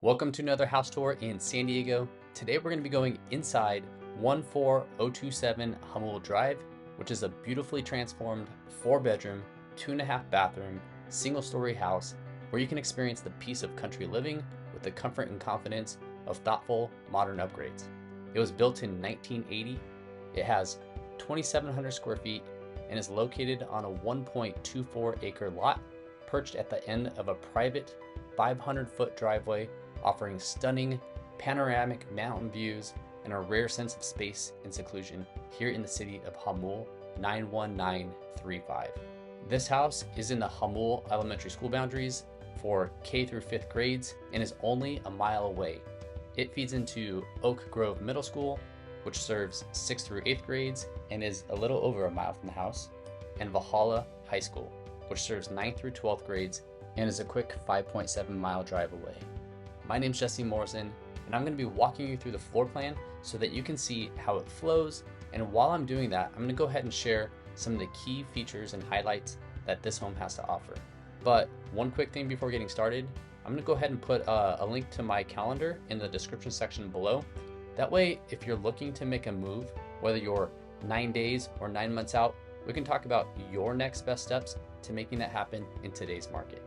Welcome to another house tour in San Diego. Today we're going to be going inside 14027 Jamul Drive, which is a beautifully transformed 4-bedroom, 2.5 bathroom, single-story house where you can experience the peace of country living with the comfort and confidence of thoughtful, modern upgrades. It was built in 1980. It has 2,700 square feet and is located on a 1.24 acre lot perched at the end of a private 500-foot driveway offering stunning panoramic mountain views and a rare sense of space and seclusion here in the city of Jamul 91935. This house is in the Jamul Elementary School boundaries for K through 5th grades and is only a mile away. It feeds into Oak Grove Middle School, which serves 6th through 8th grades and is a little over a mile from the house, and Valhalla High School, which serves 9th through 12th grades and is a quick 5.7 mile drive away. My name's Jesse Morrison, and I'm going to be walking you through the floor plan so that you can see how it flows. And while I'm doing that, I'm going to go ahead and share some of the key features and highlights that this home has to offer. But one quick thing before getting started, I'm going to go ahead and put a link to my calendar in the description section below. That way, if you're looking to make a move, whether you're 9 days or 9 months out, we can talk about your next best steps to making that happen in today's market.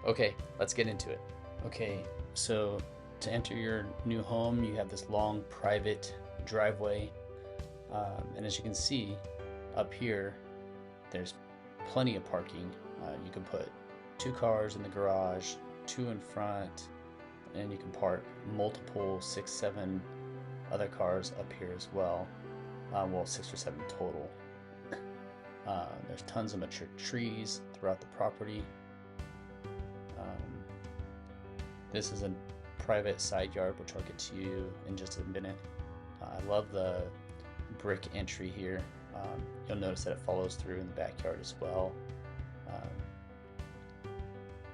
Okay, let's get into it. Okay, so to enter your new home, you have this long private driveway. And as you can see up here, there's plenty of parking. You can put 2 cars in the garage, 2 in front, and you can park multiple 6, 7 other cars up here as well. Well, 6 or 7 total. There's tons of mature trees throughout the property. This is a private side yard, which I'll get to you in just a minute. I love the brick entry here. You'll notice that it follows through in the backyard as well.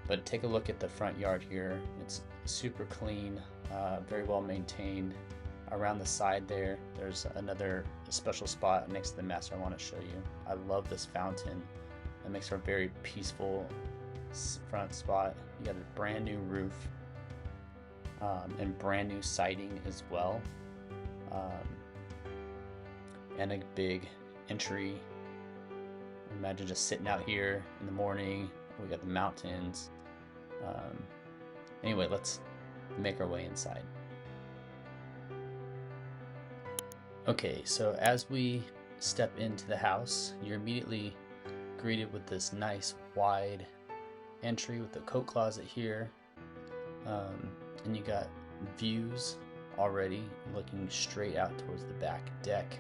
But take a look at the front yard here. It's super clean, very well maintained. Around the side there's another special spot next to the master I want to show you. I love this fountain. It makes for a very peaceful front spot. You got a brand new roof and brand new siding as well, and a big entry. Imagine just sitting out here in the morning. We got the mountains. Anyway, let's make our way inside. Okay, so as we step into the house, you're immediately greeted with this nice wide entry with the coat closet here, and you got views already looking straight out towards the back deck.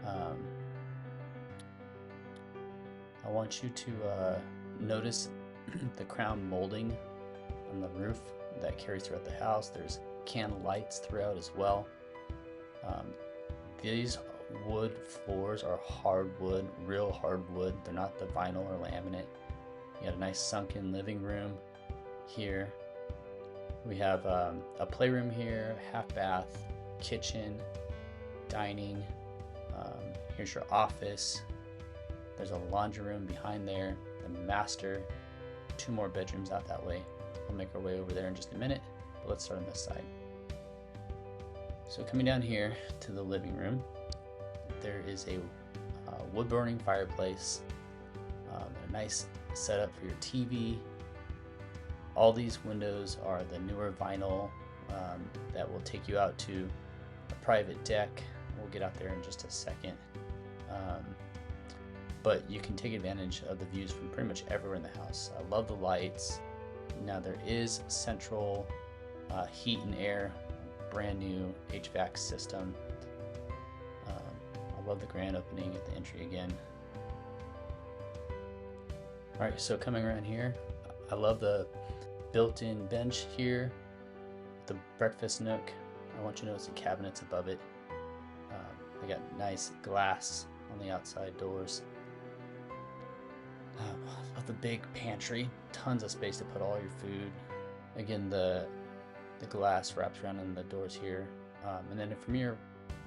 I want you to notice the crown molding on the roof that carries throughout the house. There's candle lights throughout as well. These wood floors are hardwood, real hardwood. They're not the vinyl or laminate. You got a nice sunken living room here. We have a playroom here, half bath, kitchen, dining. Here's your office. There's a laundry room behind there, the master, 2 more bedrooms out that way. We'll make our way over there in just a minute, but let's start on this side. So coming down here to the living room, there is a wood-burning fireplace, a nice setup for your TV. All these windows are the newer vinyl that will take you out to a private deck. We'll get out there in just a second. But you can take advantage of the views from pretty much everywhere in the house. I love the lights. Now there is central heat and air, brand new HVAC system. I love the grand opening at the entry again. Alright, so coming around here, I love the built-in bench here, the breakfast nook. I want you to notice the cabinets above it. They got nice glass on the outside doors. I love the big pantry, tons of space to put all your food. Again, the glass wraps around in the doors here. And then from here,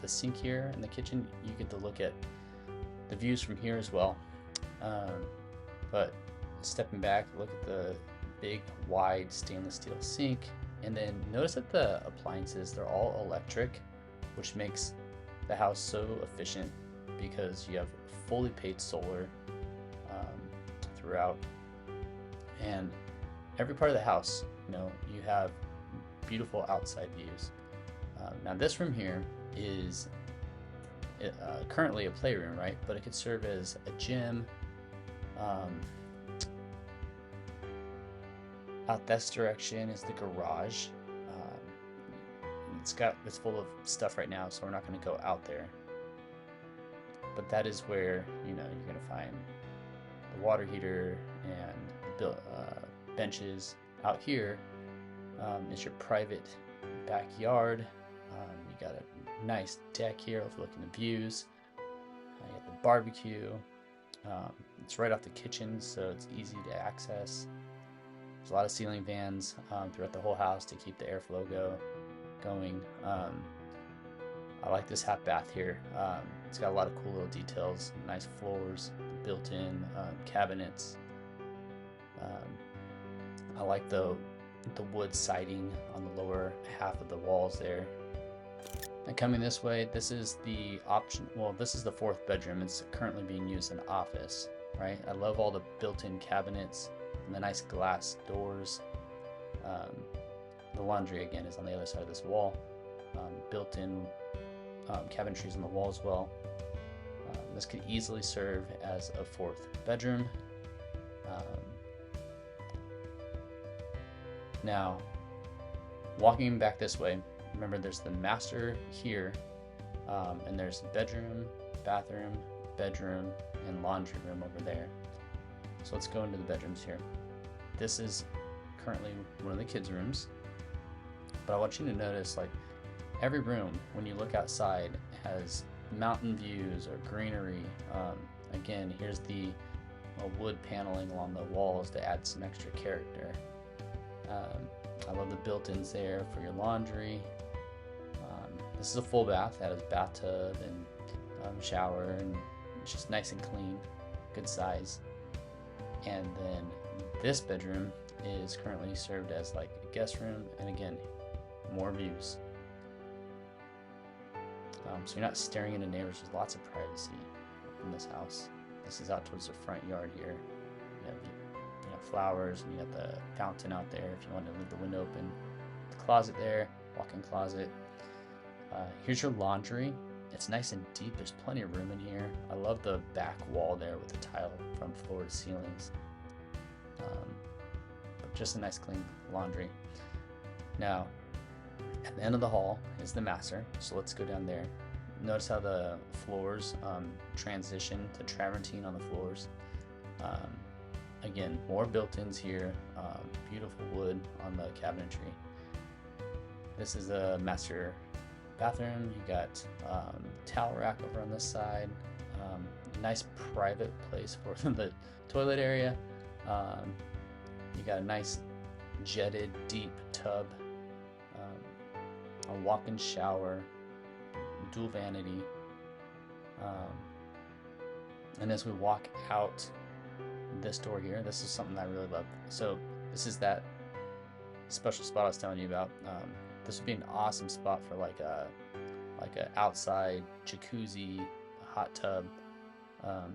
the sink here in the kitchen, you get to look at the views from here as well. But stepping back, look at the big wide stainless steel sink And then notice that the appliances, they're all electric, which makes the house so efficient because you have fully paid solar throughout, and every part of the house, you have beautiful outside views. Now this room here is currently a playroom, right? But it could serve as a gym. Out this direction is the garage. It's full of stuff right now, so we're not going to go out there. But that is where you're going to find the water heater and the benches. Out here is your private backyard. You got a nice deck here overlooking the views. You got the barbecue. It's right off the kitchen, so it's easy to access. There's a lot of ceiling fans throughout the whole house to keep the airflow going. I like this half bath here. It's got a lot of cool little details, nice floors, built-in cabinets. I like the wood siding on the lower half of the walls there. And coming this way, this is the option. Well, this is the fourth bedroom. It's currently being used as an office, right? I love all the built-in cabinets and the nice glass doors. The laundry again is on the other side of this wall. Built-in cabinetries on the wall as well. This could easily serve as a fourth bedroom. Now, walking back this way, remember there's the master here, and there's bedroom, bathroom, bedroom, and laundry room over there. So let's go into the bedrooms here. This is currently one of the kids' rooms, but I want you to notice like every room, when you look outside, has mountain views or greenery. Again, here's the wood paneling along the walls to add some extra character. I love the built-ins there for your laundry. This is a full bath. That has bathtub and shower, and it's just nice and clean, good size. And then this bedroom is currently served as like a guest room, and again, more views. So you're not staring into neighbors. There's lots of privacy in this house. This is out towards the front yard here. You have flowers, and you got the fountain out there if you want to leave the window open. The closet there, walk-in closet. Here's your laundry. It's nice and deep. There's plenty of room in here. I love the back wall there with the tile from floor to ceilings. But just a nice clean laundry. Now, at the end of the hall is the master, so let's go down there. Notice how the floors transition to travertine on the floors. Again, more built-ins here, beautiful wood on the cabinetry. This is a master bathroom. You got towel rack over on this side. Nice private place for the toilet area. You got a nice jetted deep tub, a walk-in shower, dual vanity. And as we walk out this door here, this is something I really love. So this is that special spot I was telling you about. This would be an awesome spot for like a outside jacuzzi, a hot tub.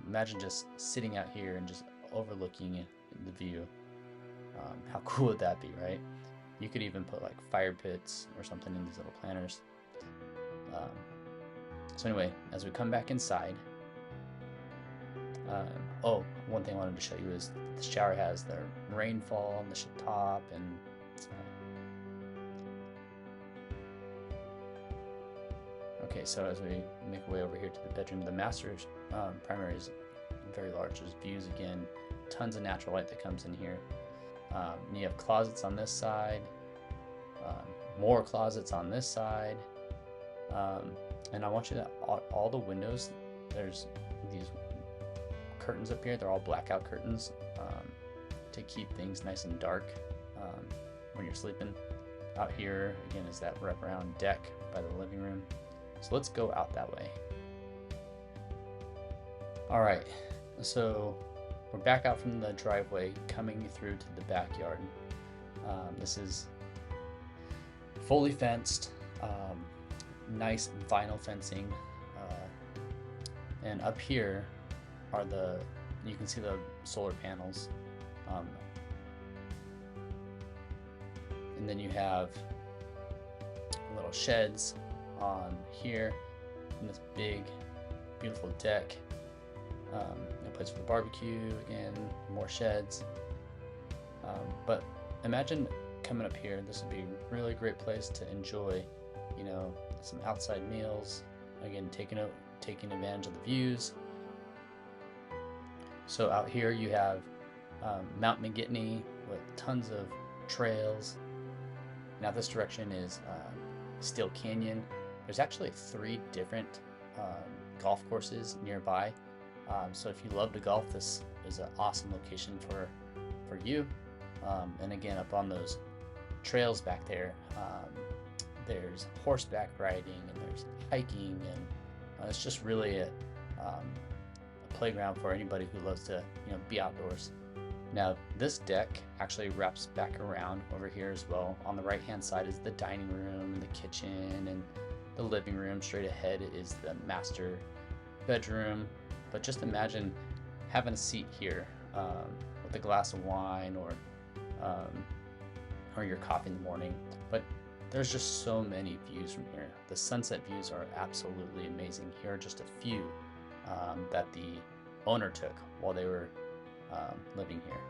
Imagine just sitting out here and just overlooking the view. How cool would that be, right? You could even put like fire pits or something in these little planters. So anyway, as we come back inside, one thing I wanted to show you is the shower has the rainfall on the top, and okay, so as we make our way over here to the bedroom, the master's primary is very large. There's views again, tons of natural light that comes in here. And you have closets on this side, more closets on this side, and I want you to, all the windows, there's these curtains up here. They're all blackout curtains to keep things nice and dark when you're sleeping. Out here again is that wraparound deck by the living room. So let's go out that way. All right, so we're back out from the driveway, coming through to the backyard. This is fully fenced, nice vinyl fencing, and up here are you can see the solar panels, and then you have little sheds on here, and this big beautiful deck, a place for the barbecue, again more sheds, but imagine coming up here. This would be a really great place to enjoy, you know, some outside meals, again taking advantage of the views. So out here you have Mount McGittney with tons of trails. Now this direction is Steel Canyon. There's actually 3 different golf courses nearby. So if you love to golf, this is an awesome location for you. And again, up on those trails back there, there's horseback riding and there's hiking, and it's just really a playground for anybody who loves to, you know, be outdoors. Now this deck actually wraps back around over here as well. On the right hand side is the dining room and the kitchen and the living room. Straight ahead is the master bedroom. But just imagine having a seat here with a glass of wine or your coffee in the morning. But there's just so many views from here. The sunset views are absolutely amazing. Here are just a few that the owner took while they were living here.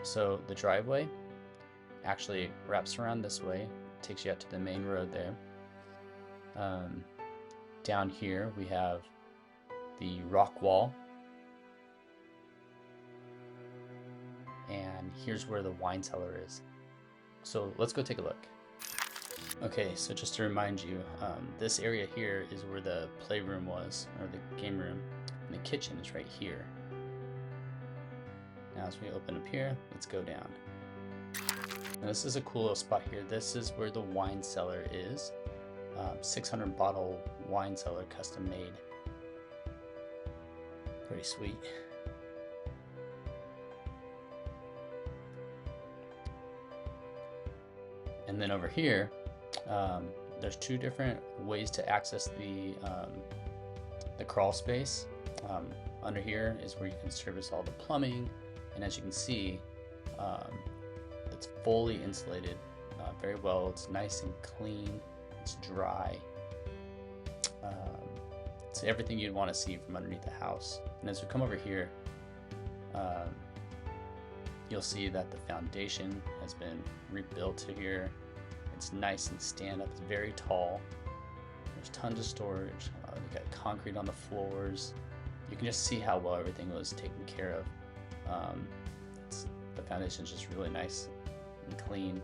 So the driveway actually wraps around this way, takes you out to the main road there. Down here we have the rock wall, and here's where the wine cellar is. So let's go take a look. Okay, so just to remind you, this area here is where the playroom was, or the game room, and the kitchen is right here. Now as we open up here, let's go down. Now this is a cool little spot here. This is where the wine cellar is. 600 bottle wine cellar, custom made. Pretty sweet. And then over here, there's 2 different ways to access the crawl space. Under here is where you can service all the plumbing, and as you can see, it's fully insulated very well. It's nice and clean. It's dry. It's everything you'd want to see from underneath the house. And as we come over here, you'll see that the foundation has been rebuilt to here. It's nice and stand up. It's very tall. There's tons of storage. You got concrete on the floors. You can just see how well everything was taken care of. The foundation is just really nice and clean.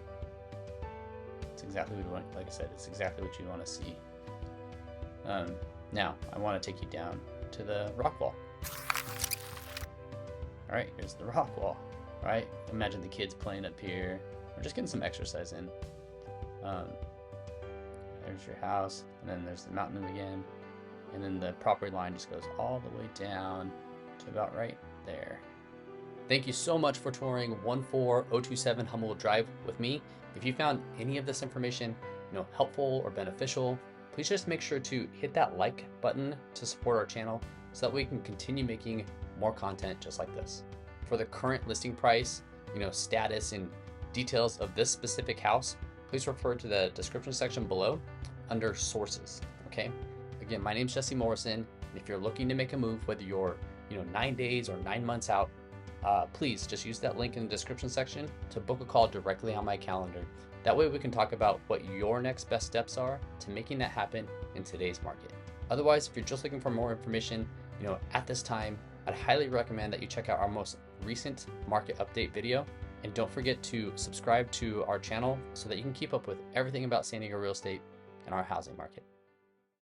It's exactly what you want. Like I said, it's exactly what you want to see. Now I want to take you down to the rock wall. All right, here's the rock wall. All right, imagine the kids playing up here. We're just getting some exercise in. There's your house, and then there's the mountain again, and then the property line just goes all the way down to about right there. Thank you so much for touring 14027 Jamul Drive with me. If you found any of this information, helpful or beneficial, please just make sure to hit that like button to support our channel so that we can continue making more content just like this. For the current listing price, status and details of this specific house, please refer to the description section below under sources. Okay. Again, my name's Jesse Morrison, and if you're looking to make a move, whether you're 9 days or 9 months out, please just use that link in the description section to book a call directly on my calendar. That way we can talk about what your next best steps are to making that happen in today's market. Otherwise, if you're just looking for more information, at this time, I'd highly recommend that you check out our most recent market update video. And don't forget to subscribe to our channel so that you can keep up with everything about San Diego real estate and our housing market.